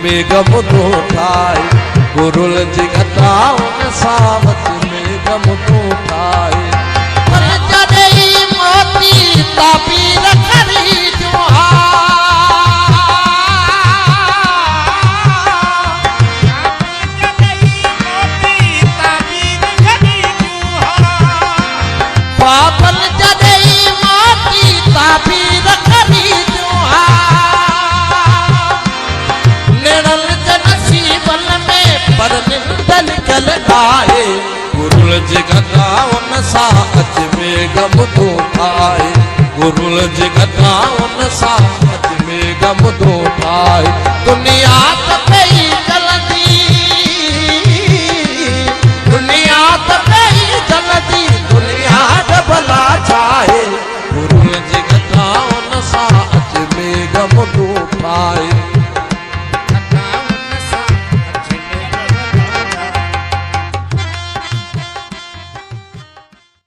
मेघम तो ठाए गुरुल जी घटाओ न सावच मेघम तो ठाए पर जॾहिं मोती ताबीर ख़रीदूं हा पापन जॾहिं मोती ताबीर ख़रीदूं हा निरल जे नसीबन में पर निंदल कल आए गुरुल जी घटाओ न सावच मेघम तो ठाए गुरुल जी घटाओ न सावच मेघम तो ठाए दुनिया त